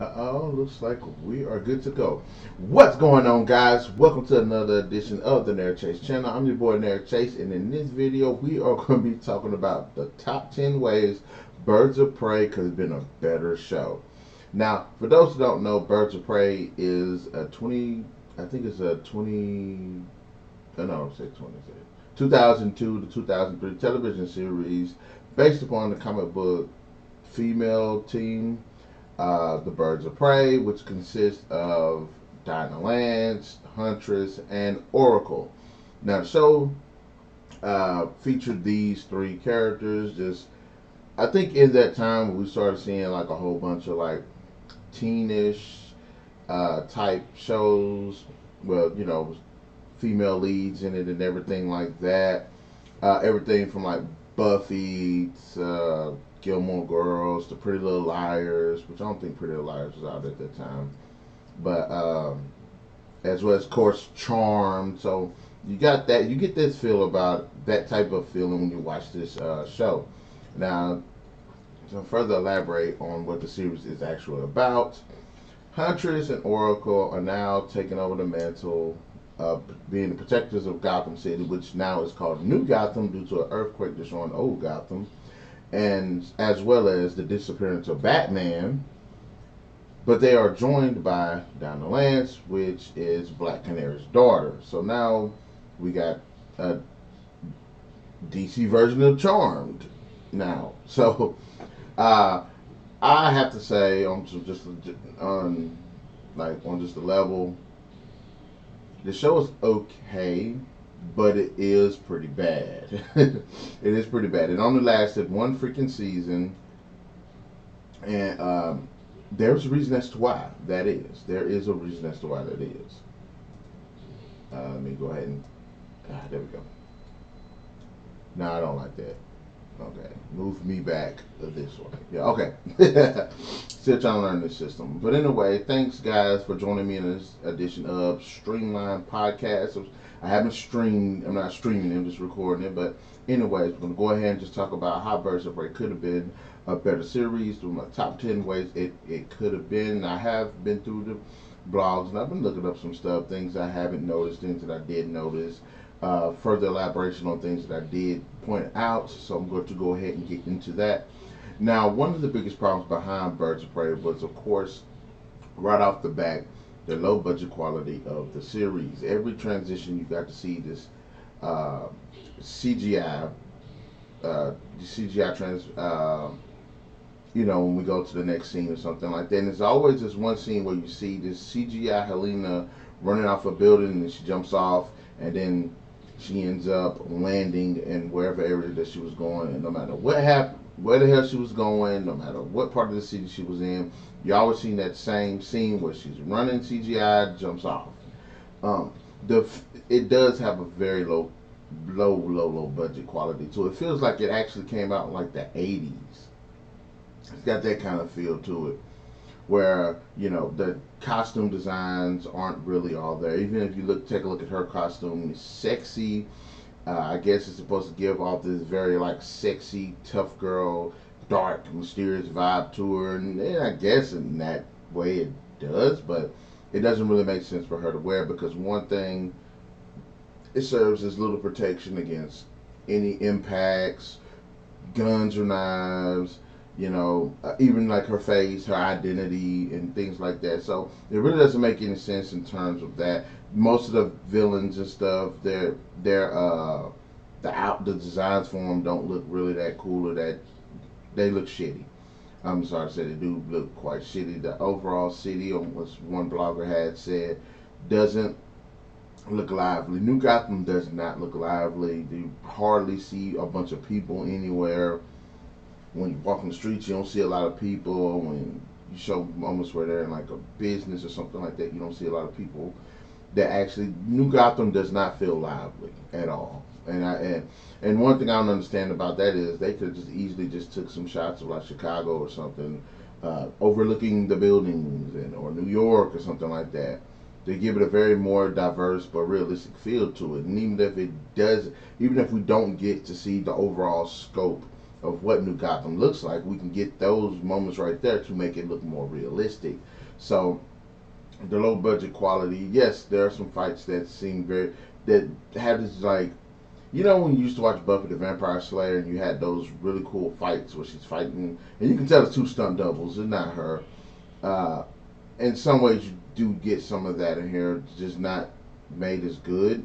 Uh-oh, looks like we are good to go. What's going on, guys? Welcome to another edition of the Narik Chase channel. I'm your boy, Narik Chase, and in this video, we are going to be talking about the top 10 ways Birds of Prey could have been a better show. Now, for those who don't know, Birds of Prey is a 20, I think it's a 20, no, say 20, 2002 to 2003 television series based upon the comic book female team, the Birds of Prey, which consists of Dinah Lance, Huntress, and Oracle. Now, the show featured these three characters. Just, I think in that time we started seeing like a whole bunch of like teenish type shows. Well, female leads in it and everything like that. Everything from like Buffy to Gilmore Girls to Pretty Little Liars, which I don't think Pretty Little Liars was out at that time, but as well as, of course, Charmed. So you got that. You get this feel about that type of feeling when you watch this show. Now, to further elaborate on what the series is actually about, Huntress and Oracle are now taking over the mantle of being the protectors of Gotham City, which now is called New Gotham due to an earthquake destroying old Gotham, and as well as the disappearance of Batman. But they are joined by Donna Lance, which is Black Canary's daughter. So now we got a DC version of Charmed now. So uh, I have to say, on on just a level, the show is okay, but it is pretty bad. It is pretty bad. It only lasted one freaking season, and there's a reason as to why that is. There is a reason as to why that is. Let me go ahead and there we go. No, I don't like that. Okay, move me back this way. Yeah, okay. Still trying to learn this system. But anyway, thanks guys for joining me in this edition of Streamline Podcast. I haven't streamed. I'm not streaming. I'm just recording it. But anyways, we're gonna go ahead and just talk about how Birds of Prey could have been a better series. Through my top 10 ways it could have been. I have been through the blogs and I've been looking up some stuff, things I haven't noticed, things that I did notice, further elaboration on things that I did point out. So I'm going to go ahead and get into that. Now, one of the biggest problems behind Birds of Prey was, of course, right off the bat, the low budget quality of the series. Every transition you got to see this uh, CGI, CGI when we go to the next scene or something like that. And there's always this one scene where you see this CGI Helena running off a building and then she jumps off and then she ends up landing in wherever area that she was going. And no matter what happened, where the hell she was going, no matter what part of the city she was in, you always seen that same scene where she's running CGI, jumps off. Um, the it does have a very low budget quality to it. It feels like it actually came out in like the 80s. It's got that kind of feel to it, where the costume designs aren't really all there. Even if you take a look at her costume, it's sexy. I guess it's supposed to give off this very like sexy, tough girl, dark, mysterious vibe to her, and I guess in that way it does, but it doesn't really make sense for her to wear because one thing, it serves as little protection against any impacts, guns or knives, even like her face, her identity, and things like that. So it really doesn't make any sense in terms of that. Most of the villains and stuff, they're the designs for them don't look really that cool or that they look shitty. I'm sorry to say they do look quite shitty. The overall city, as one blogger had said, doesn't look lively. New Gotham does not look lively. You hardly see a bunch of people anywhere. When you walk on the streets, you don't see a lot of people. When you show moments where they're in like a business or something like that, you don't see a lot of people. That actually, New Gotham does not feel lively at all. And one thing I don't understand about that is they could just easily just took some shots of like Chicago or something, overlooking the buildings, or New York or something like that. They give it a very more diverse but realistic feel to it. And even if we don't get to see the overall scope of what New Gotham looks like, we can get those moments right there to make it look more realistic. So the low budget quality, yes, there are some fights that seem very that have this like when you used to watch Buffy the Vampire Slayer and you had those really cool fights where she's fighting and you can tell it's two stunt doubles, it's not her. Uh, in some ways you do get some of that in here, it's just not made as good.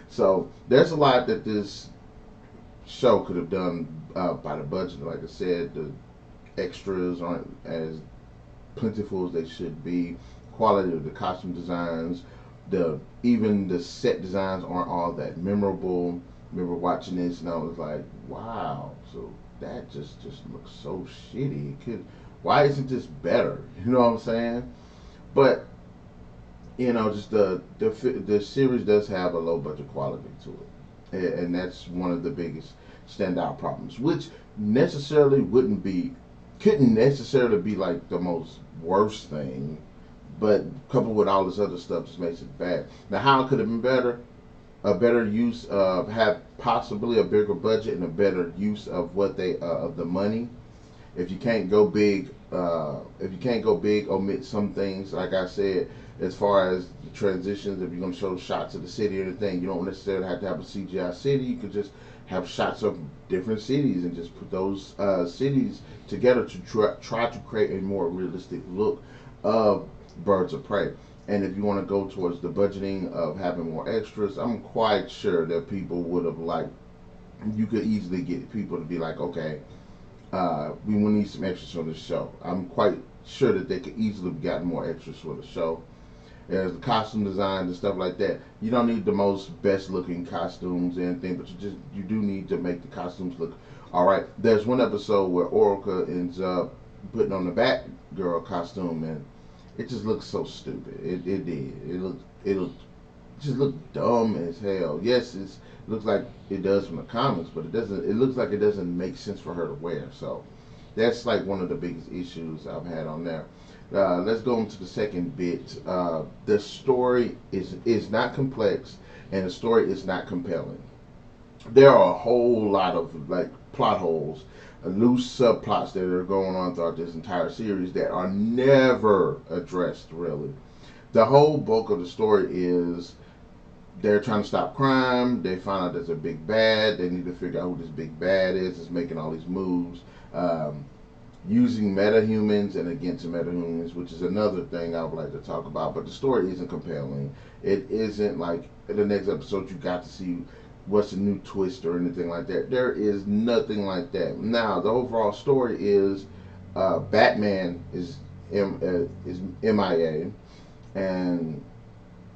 So there's a lot that this show could have done by the budget. Like I said, the extras aren't as plentiful as they should be. Quality of the costume designs, even the set designs aren't all that memorable. Remember watching this and I was like, wow, so that just looks so shitty. Why isn't this better? You know what I'm saying? But just the series does have a low budget quality to it, and that's one of the biggest standout problems, which necessarily couldn't necessarily be like the most worst thing, but coupled with all this other stuff just makes it bad. Now, how it could have been better? A better use of have possibly a bigger budget and a better use of what they of the money. If you can't go big, omit some things. Like I said, as far as the transitions, if you're gonna show shots of the city or anything, you don't necessarily have to have a CGI city. You could just have shots of different cities and just put those cities together to try to create a more realistic look of Birds of Prey. And if you want to go towards the budgeting of having more extras, I'm quite sure that people would have liked. You could easily get people to be like, okay, we will need some extras on this show. I'm quite sure that they could easily have gotten more extras for the show. There's the costume design and stuff like that. You don't need the most best looking costumes and anything, but you do need to make the costumes look all right. There's one episode where Oracle ends up putting on the Batgirl costume and it just looks so stupid. It did. Just looked dumb as hell. Yes, it looks like it does from the comics, but it doesn't. It looks like it doesn't make sense for her to wear. So that's like one of the biggest issues I've had on there. Let's go into the second bit. The story is not complex, and the story is not compelling. There are a whole lot of like plot holes, loose subplots that are going on throughout this entire series that are never addressed really. The whole bulk of the story is they're trying to stop crime. They find out there's a big bad. They need to figure out who this big bad is. It's making all these moves, using metahumans and against metahumans, which is another thing I would like to talk about. But the story isn't compelling. It isn't like in the next episode you got to see what's a new twist or anything like that. There is nothing like that. Now the overall story is Batman is MIA, and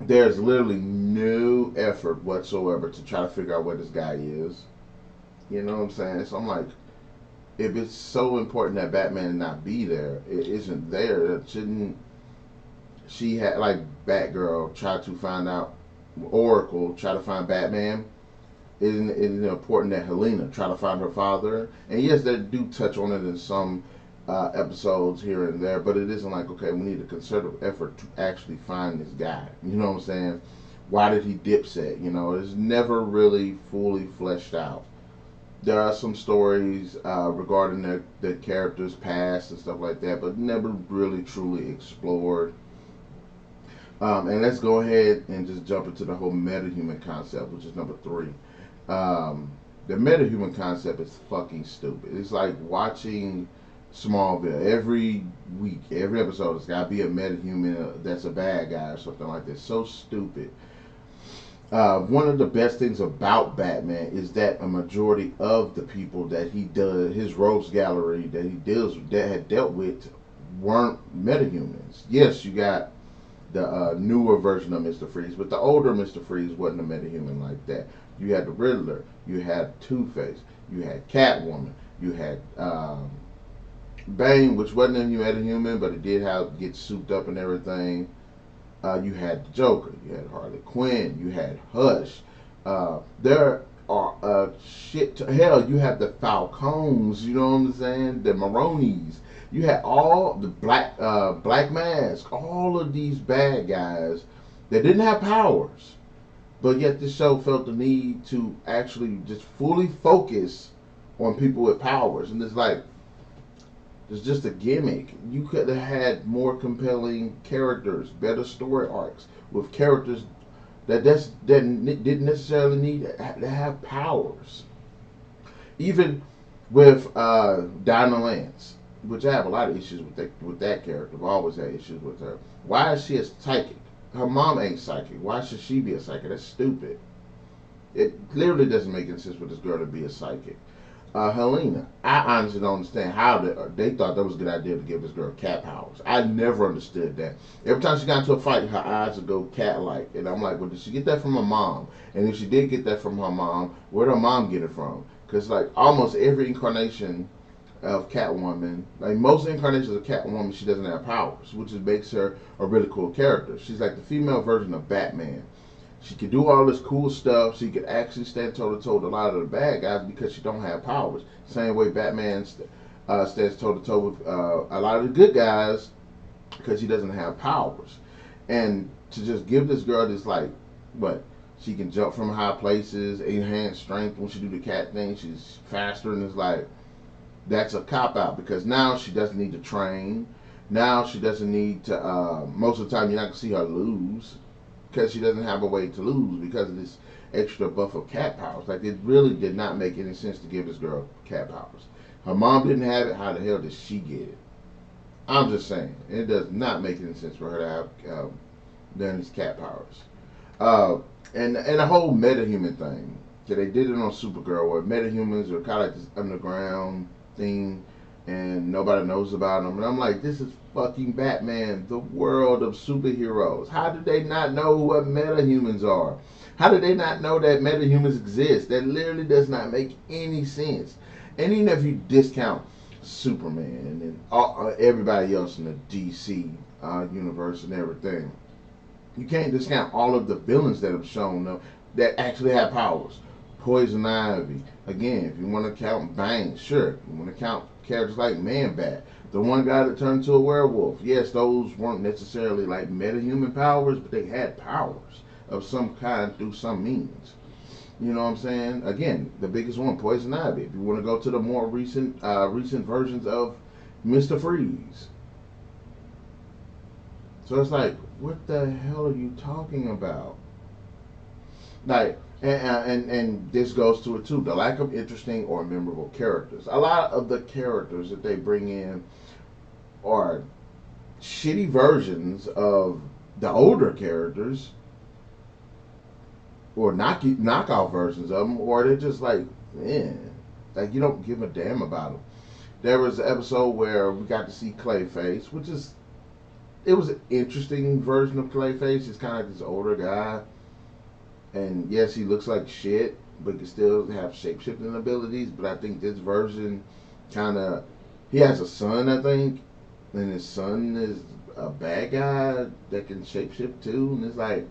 there's literally no effort whatsoever to try to figure out where this guy is. You know what I'm saying? So I'm like, if it's so important that Batman not be there, it isn't there. It shouldn't. She had like Batgirl try to find out Oracle, try to find Batman. Isn't it important that Helena try to find her father? And yes, they do touch on it in some episodes here and there, but it isn't like, okay, we need a concerted effort to actually find this guy. You know what I'm saying? Why did he dipset? It's never really fully fleshed out. There are some stories regarding their characters' past and stuff like that, but never really truly explored. And let's go ahead and just jump into the whole metahuman concept, which is number 3. The metahuman concept is fucking stupid. It's like watching Smallville every week, every episode. It's got to be a metahuman that's a bad guy or something like that. So stupid. One of the best things about Batman is that a majority of the people that he does, his rogues gallery that he deals with, that had dealt with, weren't metahumans. Yes, you got the newer version of Mr. Freeze, but the older Mr. Freeze wasn't a metahuman like that. You had the Riddler, you had Two-Face, you had Catwoman, you had Bane, which wasn't a metahuman, but it did get souped up and everything. You had the Joker, you had Harley Quinn, you had Hush. There are hell, you have the Falcons, you know what I'm saying? The Maronis. You had all the Black Mask, all of these bad guys that didn't have powers, but yet this show felt the need to actually just fully focus on people with powers, and it's like it's just a gimmick. You could have had more compelling characters, better story arcs with characters that didn't necessarily need to have powers. Even with Dinah Lance, which I have a lot of issues with that character. I've always had issues with her. Why is she a psychic? Her mom ain't psychic. Why should she be a psychic? That's stupid. It literally doesn't make any sense for this girl to be a psychic. Helena, I honestly don't understand how they thought that was a good idea to give this girl cat powers. I never understood that. Every time she got into a fight, her eyes would go cat-like, and I'm like, well, did she get that from her mom? And if she did get that from her mom, where'd her mom get it from? Because like almost every incarnation of Catwoman, like most incarnations of Catwoman, she doesn't have powers, which makes her a really cool character. She's like the female version of Batman. She could do all this cool stuff. She could actually stand toe to toe with a lot of the bad guys because she don't have powers. Same way Batman stands toe to toe with a lot of the good guys because he doesn't have powers. And to just give this girl this like, what? She can jump from high places, enhanced strength. When she do the cat thing, she's faster, and it's like that's a cop out because now she doesn't need to train. Now she doesn't need to. Most of the time, you're not gonna see her lose because she doesn't have a way to lose because of this extra buff of cat powers. Like it really did not make any sense to give this girl cat powers. Her mom didn't have it. How the hell did she get it? I'm just saying it does not make any sense for her to have done these cat powers. And the whole metahuman thing. So they did it on Supergirl where metahumans are kind of like this underground thing and nobody knows about them. And I'm like, this is fucking Batman, the world of superheroes. How did they not know what metahumans are? How did they not know that metahumans exist? That literally does not make any sense. And even if you discount Superman and everybody else in the DC universe and everything, you can't discount all of the villains that have shown up that actually have powers. Poison Ivy. Again, if you want to count Bane, sure. If you want to count characters like Man-Bat, the one guy that turned into a werewolf. Yes, those weren't necessarily like metahuman powers, but they had powers of some kind through some means. You know what I'm saying? Again, the biggest one, Poison Ivy. If you want to go to the more recent versions of Mr. Freeze. So it's like, what the hell are you talking about? Like, and this goes to it too, the lack of interesting or memorable characters. A lot of the characters that they bring in are shitty versions of the older characters, or knockoff versions of them, or they're just like, man, like you don't give a damn about them. There was an episode where we got to see Clayface, which is it was an interesting version of Clayface. He's kind of like this older guy. And yes, he looks like shit, but can still have shape-shifting abilities. But I think this version kind of... He has a son, I think. And his son is a bad guy that can shape-shift too. And it's like...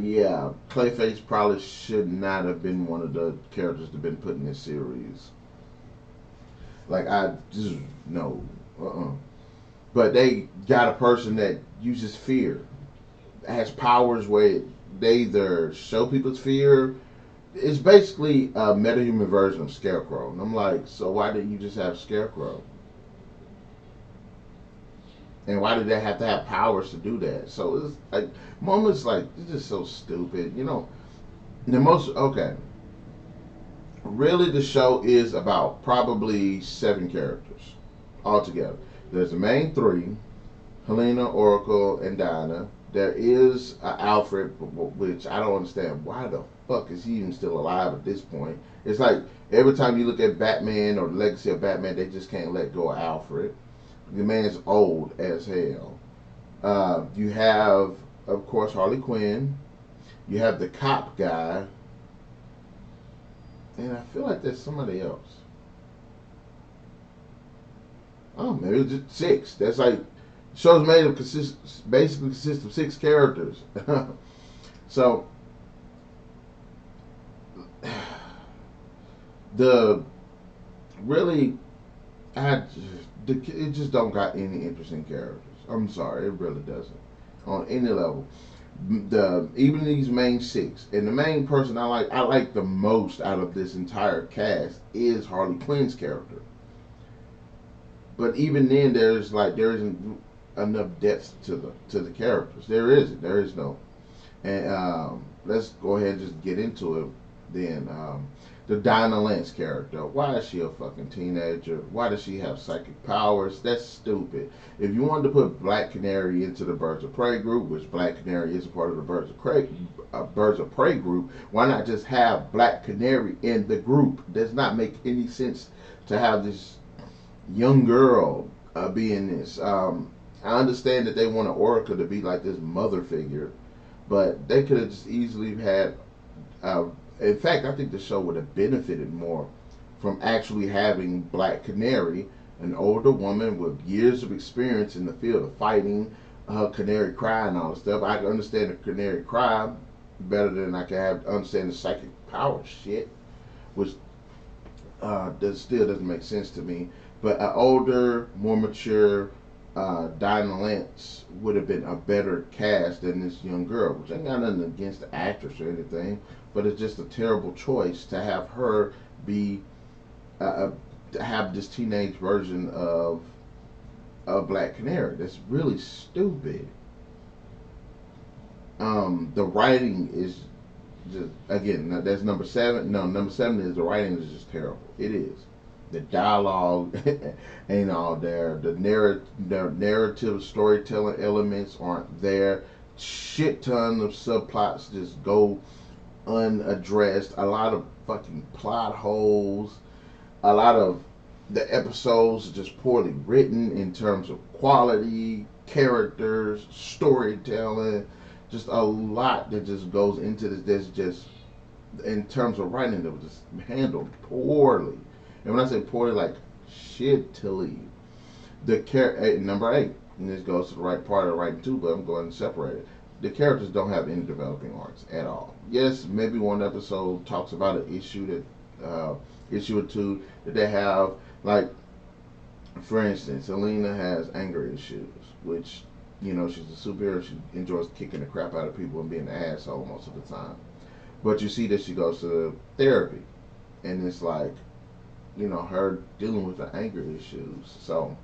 yeah. Clayface probably should not have been one of the characters that have been put in this series. Like, I just... No. But they got a person that uses fear. Has powers where they either show people's fear. It's basically a metahuman version of Scarecrow. And I'm like, so why didn't you just have Scarecrow? And why did they have to have powers to do that? So it's like moments like it's just so stupid. You know, okay. Really, the show is about probably 7 characters altogether. There's the main 3, Helena, Oracle, and Dinah. There is Alfred, which I don't understand. Why the fuck is he even still alive at this point? It's like every time you look at Batman or the legacy of Batman, they just can't let go of Alfred. The man's old as hell. You have, of course, Harley Quinn. You have the cop guy. And I feel like there's somebody else. Oh, maybe it's just 6. That's like... Show's made of basically consists of 6 characters. So the really it just don't got any interesting characters. I'm sorry, it really doesn't on any level. The even these main six, and the main person I like the most out of this entire cast is Harley Quinn's character. But even then, there isn't enough depth to the characters. There is no. And let's go ahead and just get into it. Then the Dinah Lance character. Why is she a fucking teenager? Why does she have psychic powers? That's stupid. If you wanted to put Black Canary into the Birds of Prey group, which Black Canary is a part of the Birds of Prey group, why not just have Black Canary in the group? Does not make any sense to have this young girl be in this. I understand that they want Oracle to be like this mother figure, but they could have just easily had. Uh, in fact, I think the show would have benefited more from actually having Black Canary, an older woman with years of experience in the field of fighting, her canary cry and all this stuff. I can understand the canary cry better than I can understand the psychic power shit, which that still doesn't make sense to me. But an older, more mature Dinah Lance would have been a better cast than this young girl, which ain't got nothing against the actress or anything, but it's just a terrible choice to have her be to have this teenage version of a Black Canary. That's really stupid. The writing is just again that's number seven. No, number seven is the writing is just terrible. It is. The dialogue ain't all there. The narrative storytelling elements aren't there. Shit ton of subplots just go unaddressed. A lot of fucking plot holes. A lot of the episodes are just poorly written in terms of quality, characters, storytelling. Just a lot that just goes into this. There's just in terms of writing that was just handled poorly. And when I say poorly, like shittily. Number eight, and this goes to the right part of the writing too, but I'm going to separate it. The characters don't have any developing arcs at all. Yes, maybe one episode talks about an issue or two that they have. Like, for instance, Selena has anger issues, which she's a superhero. She enjoys kicking the crap out of people and being an asshole most of the time. But you see that she goes to therapy, and it's like her dealing with the anger issues. So,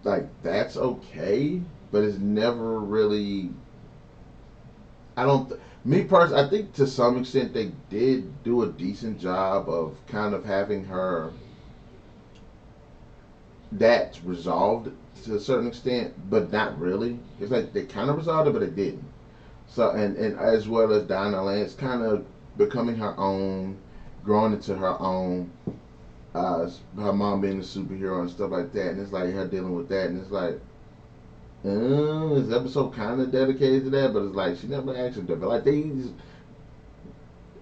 like, that's okay, but it's never really. I don't. Me personally, I think to some extent they did do a decent job of kind of having her that resolved to a certain extent, but not really. It's like they kind of resolved it, but it didn't. So, and as well as Dinah Lance kind of becoming her own, growing into her own. Her mom being a superhero and stuff like that, and it's like her dealing with that, and it's like, this episode kind of dedicated to that, but it's like she never actually developed. Like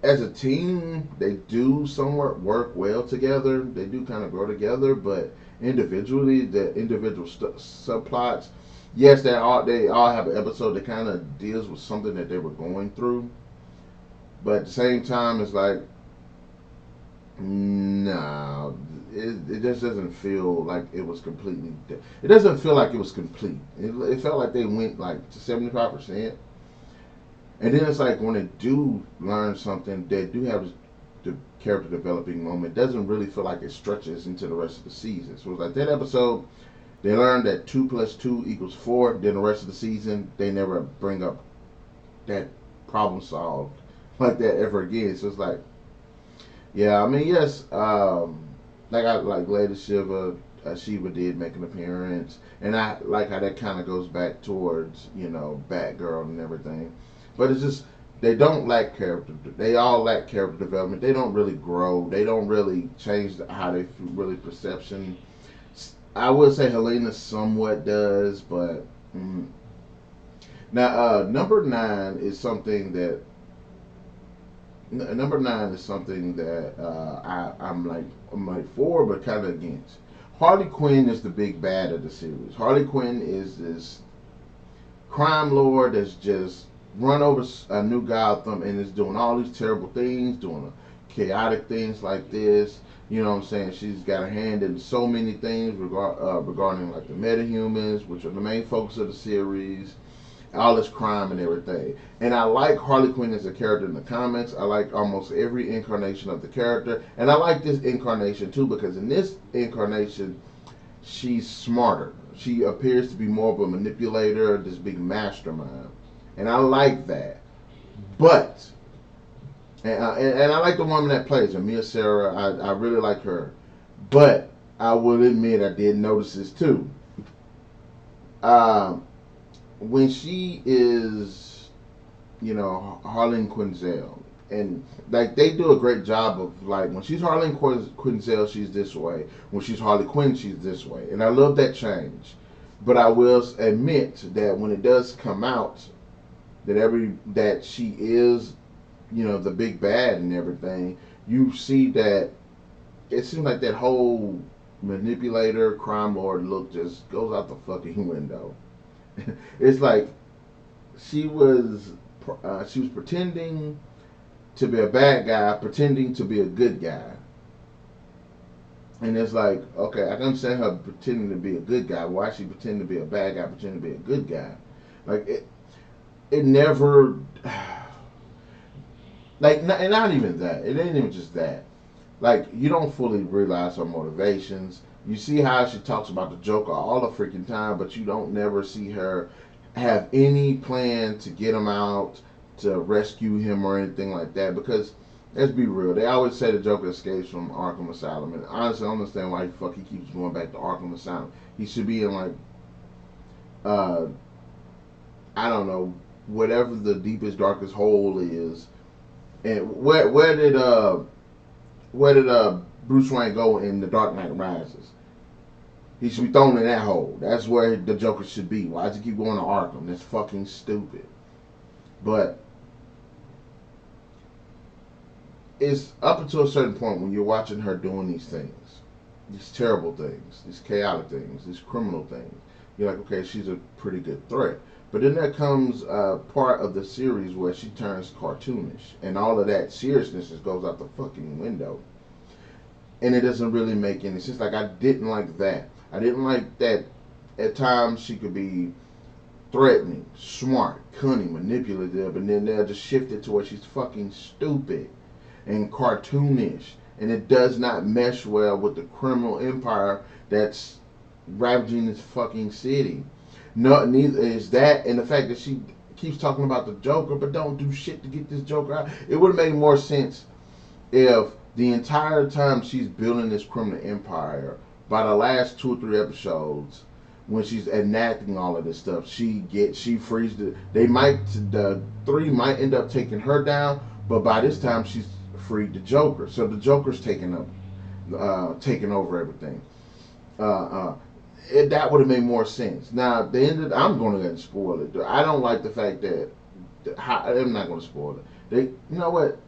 as a team, they do somewhat work well together. They do kind of grow together, but individually, the individual subplots, yes, they all have an episode that kind of deals with something that they were going through, but at the same time, it's like no, it just doesn't feel like it was completely. It doesn't feel like it was complete. It felt like they went like to 75%, and then it's like when they do learn something, they do have the character developing moment. It doesn't really feel like it stretches into the rest of the season. So it's like that episode, they learned that 2 + 2 = 4. Then the rest of the season, they never bring up that problem solved like that ever again. So it's like. Yeah, I mean, yes, like Lady Shiva did make an appearance, and I like how that kind of goes back towards Batgirl and everything, but it's just they don't lack character. They all lack character development. They don't really grow. They don't really change how they really perception. I would say Helena somewhat does, but now number nine is something that number nine is something that I'm like for, but kind of against. Harley Quinn is the big bad of the series. Harley Quinn is this crime lord that's just run over a New Gotham and is doing all these terrible things, doing chaotic things like this. You know what I'm saying? She's got a hand in so many things regarding like the metahumans, which are the main focus of the series. all this crime and everything. And I like Harley Quinn as a character in the comics. I like almost every incarnation of the character, and I like this incarnation too because in this incarnation, she's smarter. She appears to be more of a manipulator, this big mastermind, and I like that. But and I like the woman that plays her, Mia Sarah. I really like her, but I will admit I did notice this too. Um, when she is, Harleen Quinzel, and like they do a great job of like when she's Harleen Quinzel, she's this way. When she's Harley Quinn, she's this way, and I love that change. But I will admit that when it does come out that she is, the big bad and everything, you see that it seems like that whole manipulator, crime lord look just goes out the fucking window. It's like she was she was pretending to be a bad guy, pretending to be a good guy. And it's like, okay, I can understand her pretending to be a good guy. Why she pretending to be a bad guy, pretending to be a good guy? Like it never, and not even that. It ain't even just that. Like you don't fully realize her motivations. You see how she talks about the Joker all the freaking time, but you don't never see her have any plan to get him out, to rescue him or anything like that. Because let's be real, they always say the Joker escapes from Arkham Asylum, and honestly, I don't understand why he keeps going back to Arkham Asylum. He should be in like, uh, I don't know, whatever the deepest, darkest hole is. And where did Bruce Wayne go in The Dark Knight Rises? He should be thrown in that hole. That's where the Joker should be. Why does he keep going to Arkham? That's fucking stupid. But it's up until a certain point when you're watching her doing these things, these terrible things, these chaotic things, these criminal things. You're like, okay, she's a pretty good threat. But then there comes part of the series where she turns cartoonish, and all of that seriousness just goes out the fucking window. And it doesn't really make any sense. Like, I didn't like that. I didn't like that at times she could be threatening, smart, cunning, manipulative, and then they'll just shift it to where she's fucking stupid and cartoonish. And it does not mesh well with the criminal empire that's ravaging this fucking city. No, neither is that, and the fact that she keeps talking about the Joker, but don't do shit to get this Joker out. It would have made more sense if the entire time she's building this criminal empire, by the last 2 or 3 episodes, when she's enacting all of this stuff, she frees the three might end up taking her down, but by this time she's freed the Joker, so the Joker's taking over everything. That would have made more sense. Now, I'm going to go and spoil it. I don't like the fact that I'm not going to spoil it. You know what?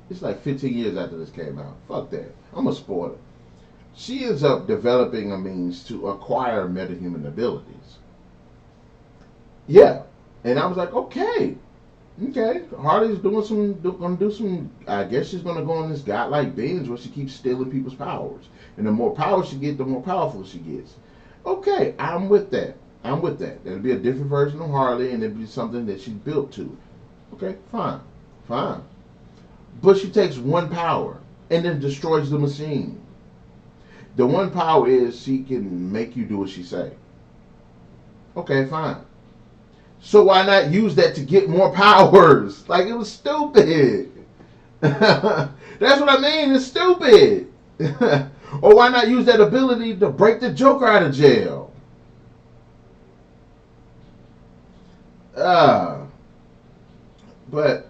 It's like 15 years after this came out. Fuck that. I'm going to spoil it. She ends up developing a means to acquire metahuman abilities. Yeah. And I was like, okay. Harley's gonna do some, I guess she's gonna go on this godlike binge where she keeps stealing people's powers. And the more power she gets, the more powerful she gets. Okay, I'm with that. It'll be a different version of Harley, and it'll be something that she's built to. Okay, fine. But she takes one power and then destroys the machine. The one power is she can make you do what she say. Okay, fine. So why not use that to get more powers? Like, it was stupid. That's what I mean. It's stupid. Or why not use that ability to break the Joker out of jail? But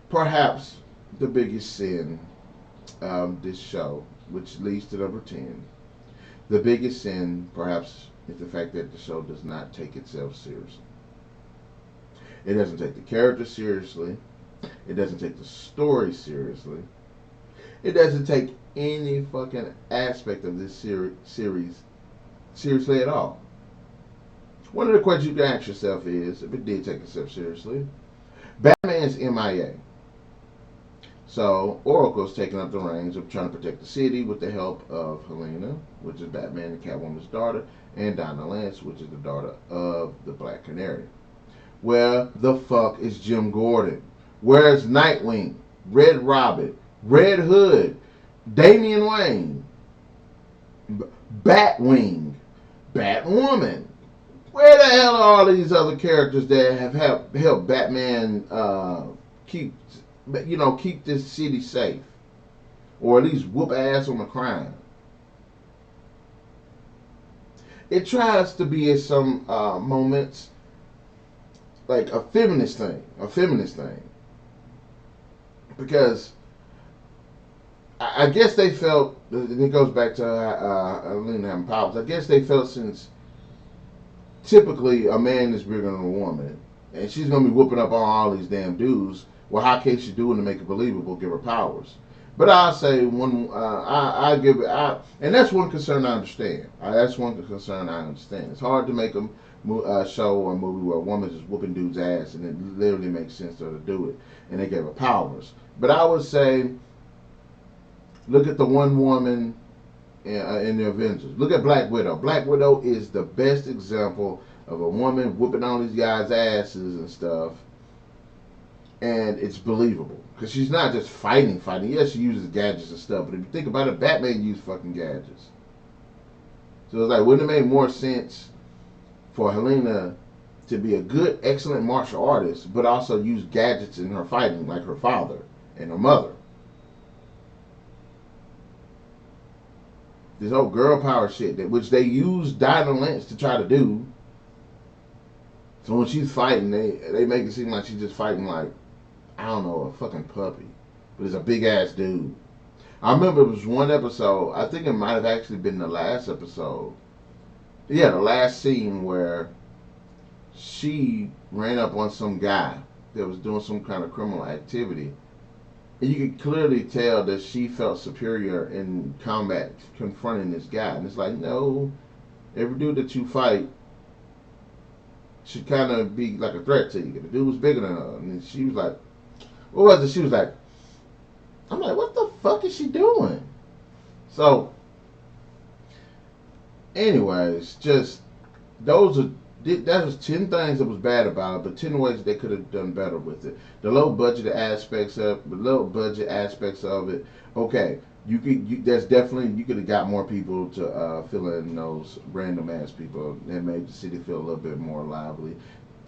perhaps the biggest sin this show, which leads to number 10, the biggest sin perhaps is the fact that the show does not take itself seriously. It doesn't take the character seriously. It doesn't take the story seriously. It doesn't take any fucking aspect of this series seriously at all. One of the questions you can ask yourself is, if it did take itself seriously, Batman's MIA. So Oracle's taking up the reins of trying to protect the city with the help of Helena, which is Batman and Catwoman's daughter, and Donna Lance, which is the daughter of the Black Canary. Where the fuck is Jim Gordon? Where's Nightwing, Red Robin, Red Hood, Damian Wayne, Batwing, Batwoman? Where the hell are all these other characters that have helped Batman keep keep this city safe, or at least whoop ass on the crime? It tries to be in some moments like a feminist thing, because I guess they felt, and it goes back to Lena having powers. I guess they felt since typically a man is bigger than a woman, and she's gonna be whooping up on all these damn dudes. Well, how can she do it to make it believable? Give her powers. But I say one, I give it, and that's one concern I understand. That's one concern I understand. It's hard to make a show or a movie where a woman is whooping dudes' ass, and it literally makes sense to her to do it, and they give her powers. But I would say, look at the one woman in the Avengers. Look at Black Widow. Black Widow is the best example of a woman whooping all these guys' asses and stuff, and it's believable because she's not just fighting. Yes, she uses gadgets and stuff, but if you think about it, Batman used fucking gadgets. So it's like, wouldn't it make more sense for Helena to be a good, excellent martial artist, but also use gadgets in her fighting, like her father and her mother? This whole girl power shit, which they use Dinah Lynch to try to do. So when she's fighting, they make it seem like she's just fighting like, I don't know, a fucking puppy. But it's a big ass dude. I remember it was one episode, I think it might have actually been the last episode. Yeah, the last scene where she ran up on some guy that was doing some kind of criminal activity. And you could clearly tell that she felt superior in combat confronting this guy. And it's like, no, every dude that you fight should kind of be like a threat to you. The dude was bigger than her. And she was like, what was it? She was like, I'm like, what the fuck is she doing? So, anyways, just those are that was 10 things that was bad about it, but 10 ways they could have done better with it. The low budget aspects of it. Okay, that's definitely, you could have got more people to fill in those random ass people and made the city feel a little bit more lively.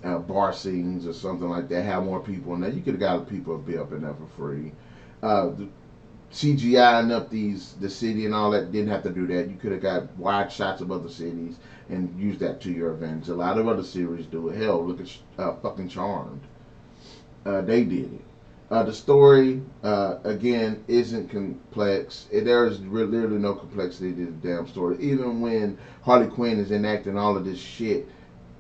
Bar scenes or something like that. Have more people in there. You could have got people to be up in there for free. The CGIing up the city and all that, didn't have to do that. You could have got wide shots of other cities and use that to your advantage. A lot of other series do it. Hell, look at fucking Charmed. They did it. The story, again, isn't complex. There is literally no complexity to the damn story. Even when Harley Quinn is enacting all of this shit,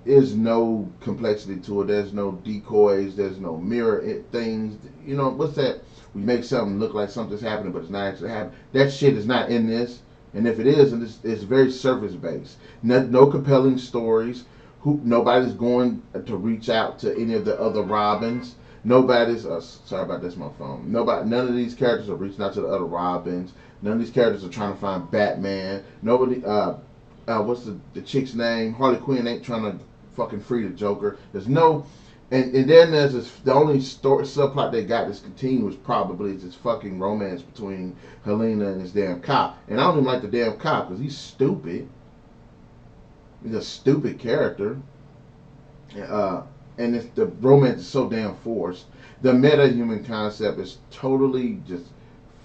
there's no complexity to it. There's no decoys. There's no mirror things. You know, what's that? We make something look like something's happening, but it's not actually happening. That shit is not in this. And if it is, it's very surface based. No compelling stories. Nobody's going to reach out to any of the other Robins. Nobody's sorry about this, my phone. None of these characters are reaching out to the other Robins. None of these characters are trying to find Batman. Nobody. What's the chick's name? Harley Quinn ain't trying to fucking free the Joker. There's no. And then there's this, the only subplot they got that's continuous probably is this fucking romance between Helena and this damn cop. And I don't even like the damn cop because he's stupid. He's a stupid character. And the romance is so damn forced. The meta-human concept is totally just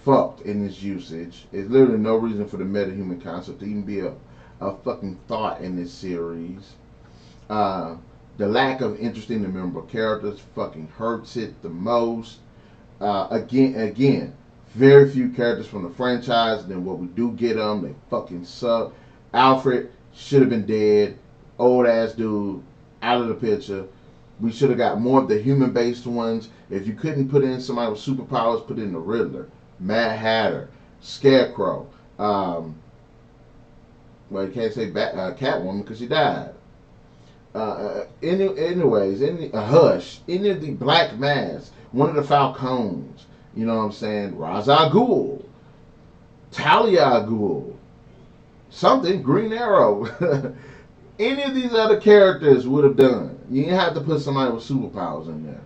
fucked in its usage. There's literally no reason for the meta-human concept to even be a fucking thought in this series. The lack of interesting and memorable characters fucking hurts it the most. Again, very few characters from the franchise. And then what we do get them, they fucking suck. Alfred should have been dead. Old ass dude, out of the picture. We should have got more of the human-based ones. If you couldn't put in somebody with superpowers, put in the Riddler, Mad Hatter, Scarecrow. Well, you can't say Catwoman because she died. Anyways, Hush, any of the Black Mass, one of the Falcons, you know what I'm saying, Ra's al Ghul, Talia al Ghul, something, Green Arrow. Any of these other characters would have done. You didn't have to put somebody with superpowers in there.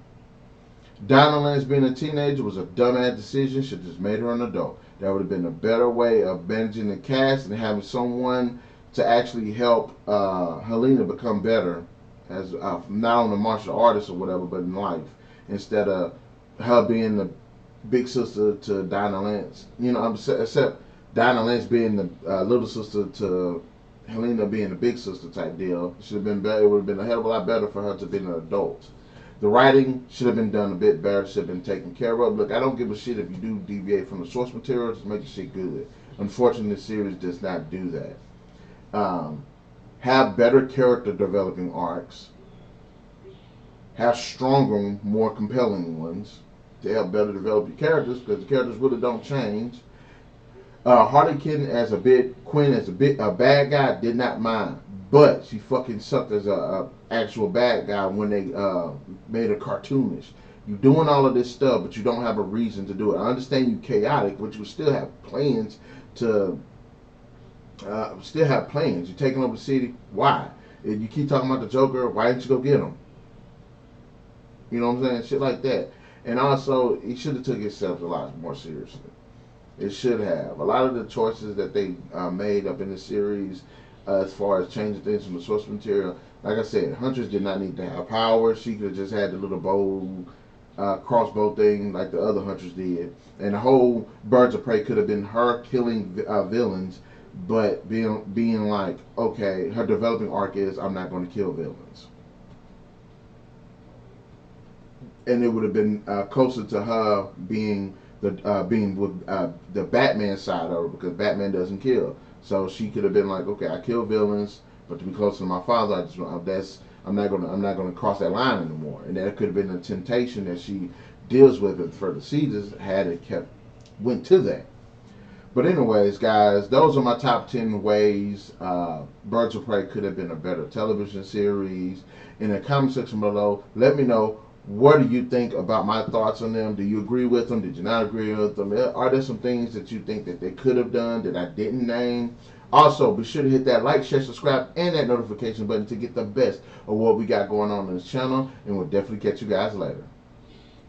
Dinah Lance being a teenager was a dumbass decision. Should have just made her an adult. That would have been a better way of managing the cast and having someone to actually help Helena become better as not only a martial artist or whatever, but in life, instead of her being the big sister to Dinah Lance. You know, except Dinah Lance being the little sister to Helena being the big sister type deal. Should have been better. It would have been a hell of a lot better for her to be an adult. The writing should have been done a bit better. Should have been taken care of. Look, I don't give a shit if you do deviate from the source material. Just make the shit good. Unfortunately, the series does not do that. Have better character developing arcs. Have stronger, more compelling ones to help better develop your characters, because the characters really don't change. Harley Quinn as a bad guy did not mind, but she fucking sucked as a actual bad guy when they made her cartoonish. You doing all of this stuff, but you don't have a reason to do it. I understand you chaotic, but you still have plans to. You're taking over the city. Why? If you keep talking about the Joker, why didn't you go get him? You know what I'm saying? Shit like that. And also, he should have took himself a lot more seriously. It should have. A lot of the choices that they made up in the series, as far as changing things from the source material, like I said, Huntress did not need to have power. She could have just had the little bow, crossbow thing like the other Huntress did. And the whole Birds of Prey could have been her killing villains, but being like, okay, her developing arc is, I'm not going to kill villains. And it would have been closer to her being with the Batman side of her, because Batman doesn't kill. So she could have been like, okay, I kill villains, but to be closer to my father, I'm not gonna cross that line anymore. And that could have been a temptation that she deals with in further seasons had it went to that. But anyways, guys, those are my top 10 ways Birds of Prey could have been a better television series. In the comment section below, let me know, what do you think about my thoughts on them? Do you agree with them? Did you not agree with them? Are there some things that you think that they could have done that I didn't name? Also, be sure to hit that like, share, subscribe, and that notification button to get the best of what we got going on in this channel. And we'll definitely catch you guys later.